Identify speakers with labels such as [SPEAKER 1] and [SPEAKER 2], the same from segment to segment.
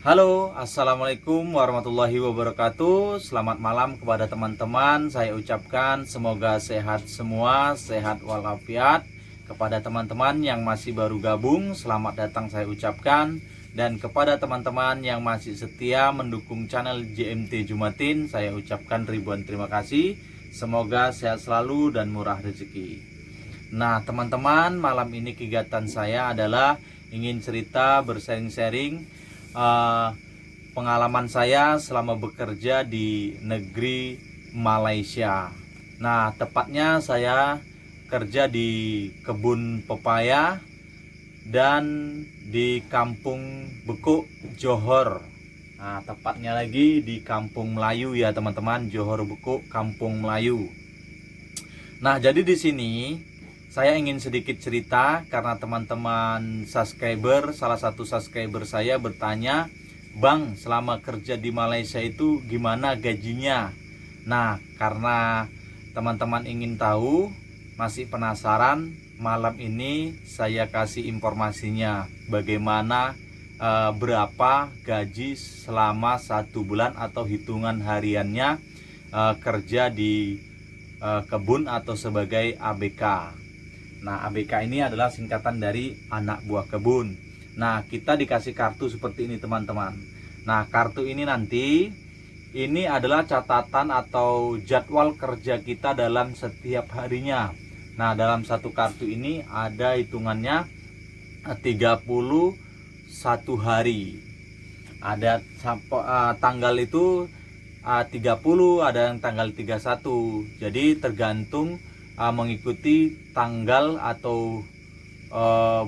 [SPEAKER 1] Halo, assalamualaikum warahmatullahi wabarakatuh. Selamat malam kepada teman-teman. Saya ucapkan semoga sehat semua, sehat walafiat. Kepada teman-teman yang masih baru gabung, selamat datang saya ucapkan. Dan kepada teman-teman yang masih setia mendukung channel JMT Jumatin, saya ucapkan ribuan terima kasih. Semoga sehat selalu dan murah rezeki. Nah, teman-teman, malam ini kegiatan saya adalah ingin cerita, bersharing-sharing pengalaman saya selama bekerja di negeri Malaysia. Nah, tepatnya saya kerja di kebun pepaya dan di Kampung Bekuk, Johor. Nah, tepatnya lagi di Kampung Melayu ya teman-teman, Johor Bekuk, Kampung Melayu. Nah, jadi di sini saya ingin sedikit cerita karena teman-teman subscriber, salah satu subscriber saya bertanya, "Bang, selama kerja di Malaysia itu gimana gajinya?" Nah, karena teman-teman ingin tahu, masih penasaran, malam ini saya kasih informasinya bagaimana berapa gaji selama 1 bulan atau hitungan hariannya kerja di kebun atau sebagai ABK. Nah, ABK ini adalah singkatan dari anak buah kebun. Nah, kita dikasih kartu seperti ini teman-teman. Nah, kartu ini nanti ini adalah catatan atau jadwal kerja kita dalam setiap harinya. Nah, dalam satu kartu ini ada hitungannya 31 hari. Ada tanggal itu 30, ada yang tanggal 31. Jadi tergantung mengikuti tanggal atau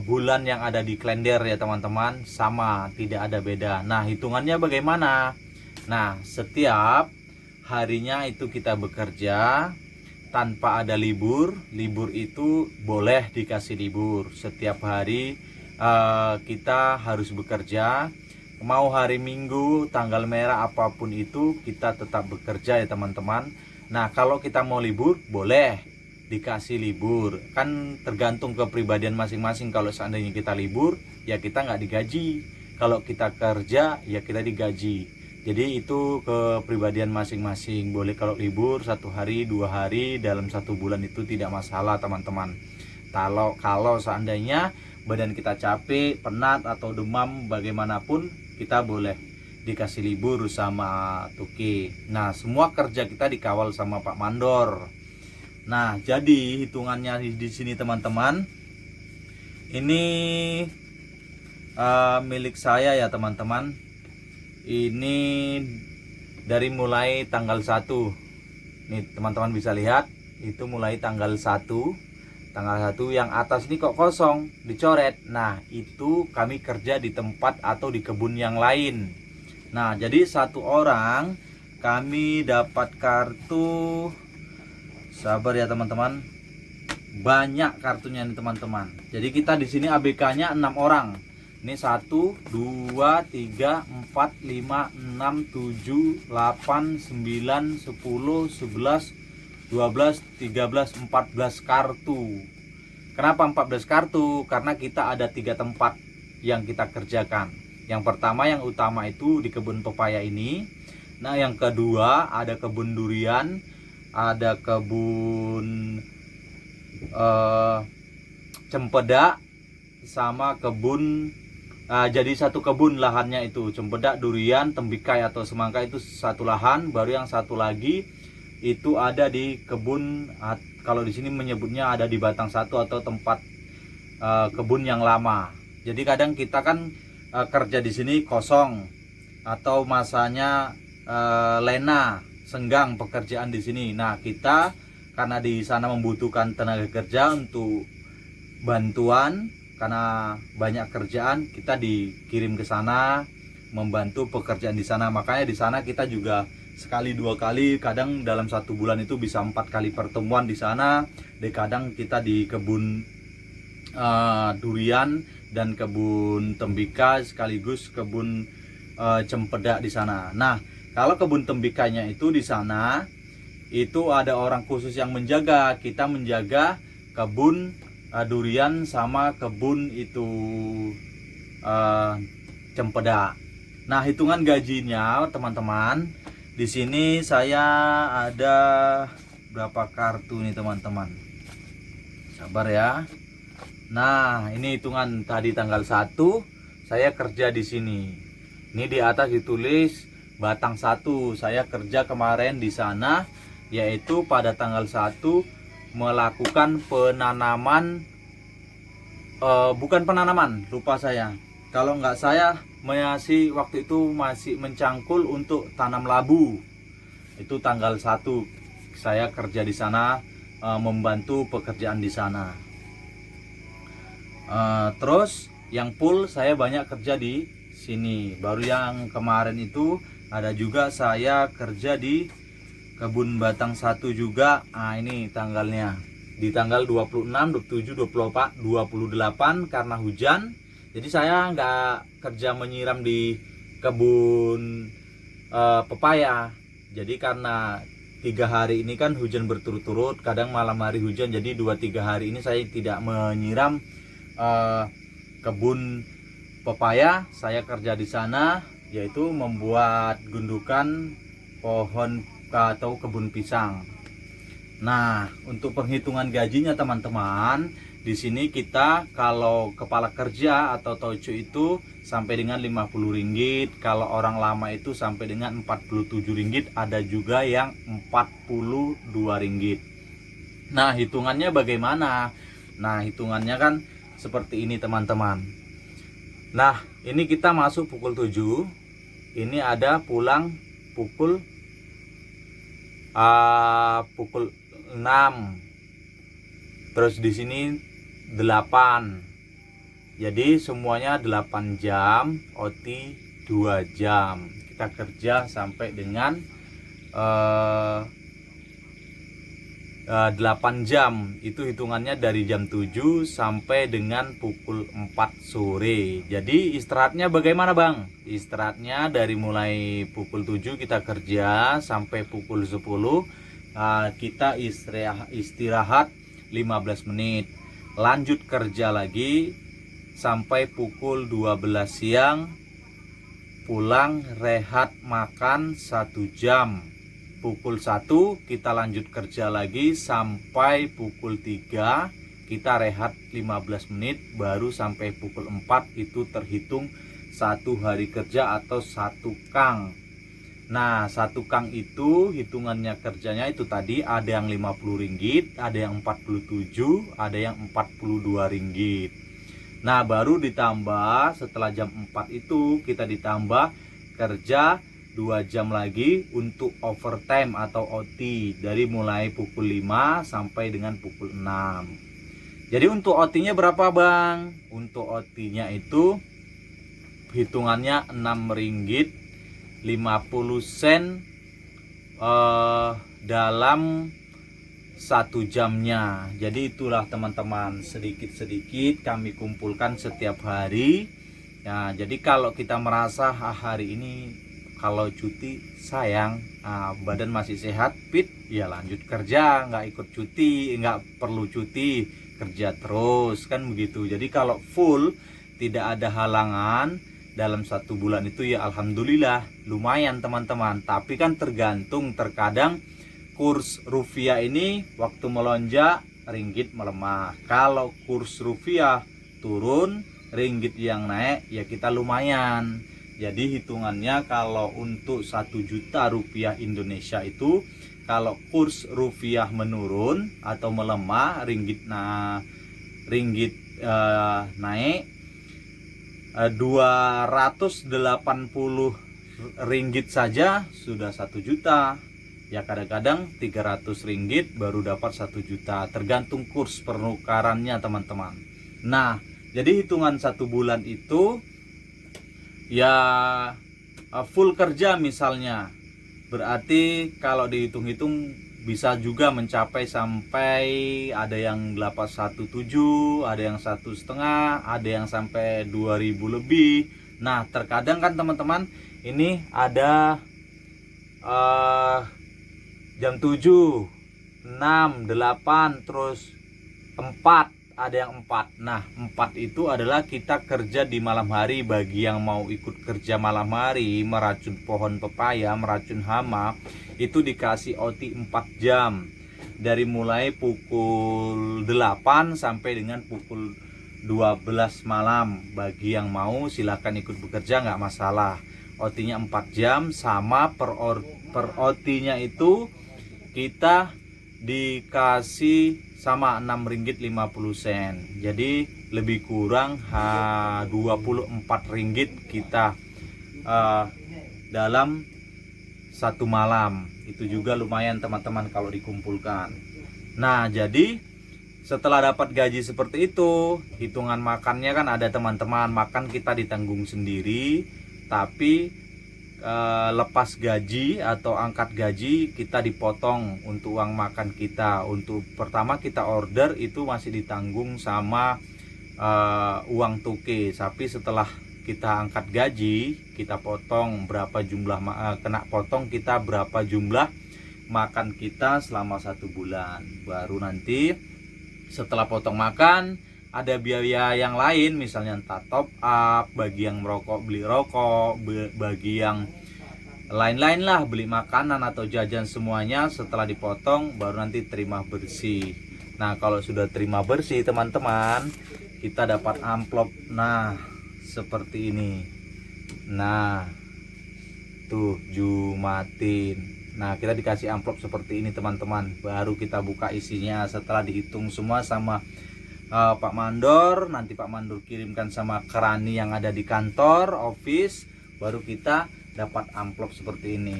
[SPEAKER 1] bulan yang ada di kalender ya teman-teman, sama, tidak ada beda. Nah, hitungannya bagaimana? Nah, setiap harinya itu kita bekerja tanpa ada libur. Libur itu boleh dikasih libur. Setiap hari kita harus bekerja. Mau hari Minggu, tanggal merah apapun itu, kita tetap bekerja ya teman-teman. Nah, kalau kita mau libur, boleh dikasih libur. Kan tergantung kepribadian masing-masing. Kalau seandainya kita libur, ya kita nggak digaji. Kalau kita kerja, ya kita digaji. Jadi itu kepribadian masing-masing. Boleh kalau libur 1 hari, 2 hari dalam 1 bulan itu tidak masalah teman-teman. Kalau seandainya badan kita capek, penat atau demam bagaimanapun, kita boleh dikasih libur sama Tuki. Nah, semua kerja kita dikawal sama Pak Mandor. Nah, jadi hitungannya di sini teman-teman, ini milik saya ya teman-teman. Ini dari mulai tanggal 1. Nih teman-teman bisa lihat, itu mulai tanggal 1. Tanggal 1 yang atas ini kok kosong, dicoret. Nah, itu kami kerja di tempat atau di kebun yang lain. Nah, jadi satu orang kami dapat kartu. Sabar ya teman-teman. Banyak kartunya nih teman-teman. Jadi kita di sini ABK-nya 6 orang. Ini 1 2 3 4 5 6 7 8 9 10 11 12 13 14 kartu. Kenapa 14 kartu? Karena kita ada 3 tempat yang kita kerjakan. Yang pertama, yang utama itu di kebun pepaya ini. Nah, yang kedua ada kebun durian, ada kebun cempedak, sama kebun jadi satu kebun lahannya itu cempedak, durian, tembikai atau semangka itu satu lahan. Baru yang satu lagi itu ada di kebun, kalau di sini menyebutnya ada di Batang Satu atau tempat kebun yang lama. Jadi kadang kita kan kerja di sini kosong atau masanya lena, senggang pekerjaan di sini. Nah, kita karena di sana membutuhkan tenaga kerja untuk bantuan karena banyak kerjaan, kita dikirim ke sana membantu pekerjaan di sana. Makanya di sana kita juga sekali 2 kali, kadang dalam 1 bulan itu bisa 4 kali pertemuan di sana. Kadang kita di kebun durian dan kebun tembikar sekaligus kebun cempedak di sana. Nah, kalau kebun tembikanya itu di sana itu ada orang khusus yang menjaga. Kita menjaga kebun durian sama kebun itu cempedak. Nah, hitungan gajinya teman-teman, di sini saya ada berapa kartu nih teman-teman. Sabar ya. Nah, ini hitungan tadi tanggal 1 saya kerja di sini. Ini di atas ditulis batang 1. Saya kerja kemarin di sana, yaitu pada tanggal 1 melakukan penanaman, bukan penanaman, lupa saya. Kalau nggak saya masih waktu itu masih mencangkul untuk tanam labu. Itu tanggal 1 saya kerja di sana, membantu pekerjaan di sana. Terus yang full saya banyak kerja di sini. Baru yang kemarin itu ada juga saya kerja di kebun batang 1 juga. Nah, ini tanggalnya di tanggal 26, 27, 24, 28 karena hujan. Jadi saya nggak kerja menyiram di kebun pepaya. Jadi karena 3 hari ini kan hujan berturut-turut, kadang malam hari hujan, jadi 2-3 hari ini saya tidak menyiram kebun pepaya. Saya kerja di sana, yaitu membuat gundukan pohon atau kebun pisang. Nah, untuk penghitungan gajinya teman-teman, di sini kita kalau kepala kerja atau tocu itu sampai dengan Rp50, kalau orang lama itu sampai dengan Rp47, ada juga yang Rp42. Nah, hitungannya bagaimana? Nah, hitungannya kan seperti ini teman-teman. Nah, ini kita masuk pukul 7. Ini ada pulang pukul 6. Terus di sini 8. Jadi semuanya 8 jam, OT 2 jam. Kita kerja sampai dengan 8 jam. Itu hitungannya dari jam 7 sampai dengan pukul 4 sore. Jadi istirahatnya bagaimana Bang? Istirahatnya dari mulai pukul 7 kita kerja sampai pukul 10, kita istirahat 15 menit. Lanjut kerja lagi sampai pukul 12 siang. Pulang rehat makan 1 jam. Pukul 1 kita lanjut kerja lagi sampai pukul 3. Kita rehat 15 menit baru sampai pukul 4. Itu terhitung 1 hari kerja atau 1 kang. Nah, 1 kang itu hitungannya kerjanya itu tadi ada yang Rp50, ada yang Rp47, ada yang Rp42. Nah, baru ditambah setelah jam 4 itu kita ditambah kerja 2 jam lagi untuk overtime atau OT dari mulai pukul 5 sampai dengan pukul 6. Jadi untuk OT-nya berapa Bang? Untuk OT-nya itu hitungannya Rp6,50 dalam 1 jamnya. Jadi itulah teman-teman, sedikit-sedikit kami kumpulkan setiap hari. Nah, jadi kalau kita merasa hari ini kalau cuti sayang, badan masih sehat, fit, ya lanjut kerja, nggak ikut cuti, nggak perlu cuti, kerja terus, kan begitu. Jadi kalau full tidak ada halangan dalam 1 bulan itu ya alhamdulillah lumayan teman-teman. Tapi kan tergantung, terkadang kurs rupiah ini waktu melonjak ringgit melemah. Kalau kurs rupiah turun, ringgit yang naik, ya kita lumayan. Jadi hitungannya kalau untuk 1 juta rupiah Indonesia itu, kalau kurs rupiah menurun atau melemah, ringgit naik 280 ringgit saja sudah 1 juta. Ya kadang-kadang 300 ringgit baru dapat 1 juta, tergantung kurs penukarannya teman-teman. Nah, jadi hitungan 1 bulan itu ya full kerja misalnya, berarti kalau dihitung-hitung bisa juga mencapai sampai ada yang 817, ada yang 1,5, ada yang sampai 2000 lebih. Nah, terkadang kan teman-teman ini ada jam 7, 6, 8, terus 4. ada yang 4. Nah, 4 itu adalah kita kerja di malam hari. Bagi yang mau ikut kerja malam hari, meracun pohon pepaya, meracun hama, itu dikasih OT 4 jam. Dari mulai pukul 8 sampai dengan pukul 12 malam. Bagi yang mau silakan ikut bekerja, nggak masalah. OT-nya 4 jam, sama per OT-nya itu kita dikasih sama Rp6,50. Jadi lebih kurang 24 ringgit kita dalam satu malam. Itu juga lumayan teman-teman kalau dikumpulkan. Nah, jadi setelah dapat gaji seperti itu, hitungan makannya kan ada teman-teman. Makan kita ditanggung sendiri, tapi lepas gaji atau angkat gaji kita dipotong untuk uang makan kita. Untuk pertama kita order itu masih ditanggung sama uang tuke, tapi setelah kita angkat gaji kita potong berapa jumlah kena potong kita berapa jumlah makan kita selama 1 bulan. Baru nanti setelah potong makan ada biaya yang lain, misalnya entah top up, bagi yang merokok beli rokok, bagi yang lain-lain lah, beli makanan atau jajan, semuanya setelah dipotong baru nanti terima bersih. Nah, kalau sudah terima bersih teman-teman, kita dapat amplop. Nah, seperti ini. Nah, tuh Jumatin. Nah, kita dikasih amplop seperti ini teman-teman. Baru kita buka isinya setelah dihitung semua sama Pak Mandor. Nanti Pak Mandor kirimkan sama kerani yang ada di kantor, office. Baru kita dapat amplop seperti ini.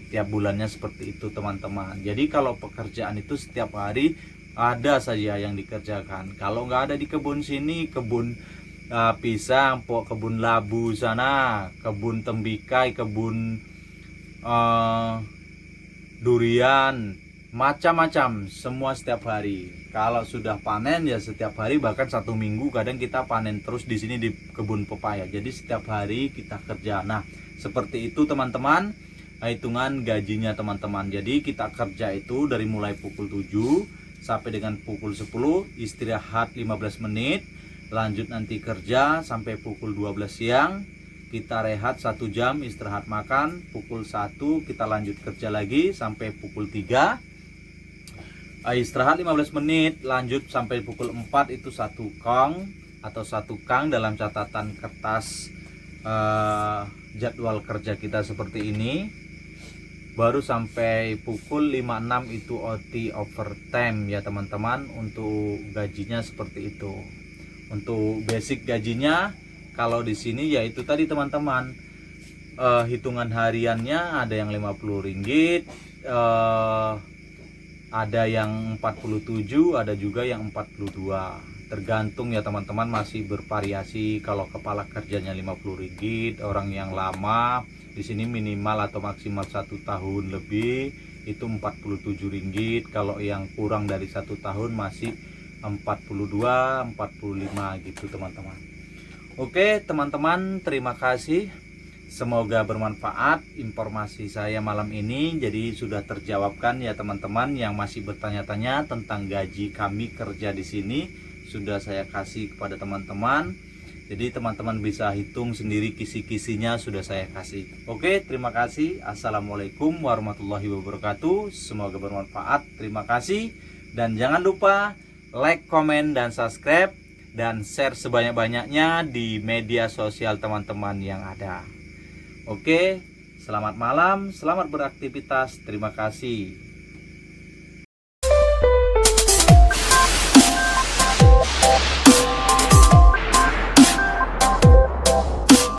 [SPEAKER 1] Setiap bulannya seperti itu teman-teman. Jadi kalau pekerjaan itu setiap hari ada saja yang dikerjakan. Kalau nggak ada di kebun sini, kebun pisang, kebun labu sana, kebun tembikai, kebun durian, macam-macam, semua setiap hari. Kalau sudah panen ya setiap hari, bahkan 1 minggu kadang kita panen terus di sini di kebun pepaya. Jadi setiap hari kita kerja. Nah, seperti itu teman-teman hitungan gajinya teman-teman. Jadi kita kerja itu dari mulai pukul 7 sampai dengan pukul 10, istirahat 15 menit, lanjut nanti kerja sampai pukul 12 siang. Kita rehat 1 jam, istirahat makan, pukul 1 kita lanjut kerja lagi sampai pukul 3. Istirahat 15 menit, lanjut sampai pukul 4, itu 1 kong atau 1 kang dalam catatan kertas jadwal kerja kita seperti ini. Baru sampai pukul 5.6 itu OT overtime ya teman-teman. Untuk gajinya seperti itu. Untuk basic gajinya kalau di sini ya itu tadi teman-teman, hitungan hariannya ada yang 50 ringgit, ada yang 47, ada juga yang 42. Tergantung ya teman-teman, masih bervariasi. Kalau kepala kerjanya 50 ringgit, orang yang lama di sini minimal atau maksimal 1 tahun lebih itu 47 ringgit. Kalau yang kurang dari 1 tahun masih 42, 45 gitu teman-teman. Oke teman-teman, terima kasih. Semoga bermanfaat informasi saya malam ini. Jadi sudah terjawabkan ya teman-teman yang masih bertanya-tanya tentang gaji kami kerja di sini. Sudah saya kasih kepada teman-teman. Jadi teman-teman bisa hitung sendiri, kisi-kisinya sudah saya kasih. Oke, terima kasih. Assalamualaikum warahmatullahi wabarakatuh. Semoga bermanfaat. Terima kasih. Dan jangan lupa like, komen, dan subscribe. Dan share sebanyak-banyaknya di media sosial teman-teman yang ada. Oke, selamat malam, selamat beraktivitas. Terima kasih.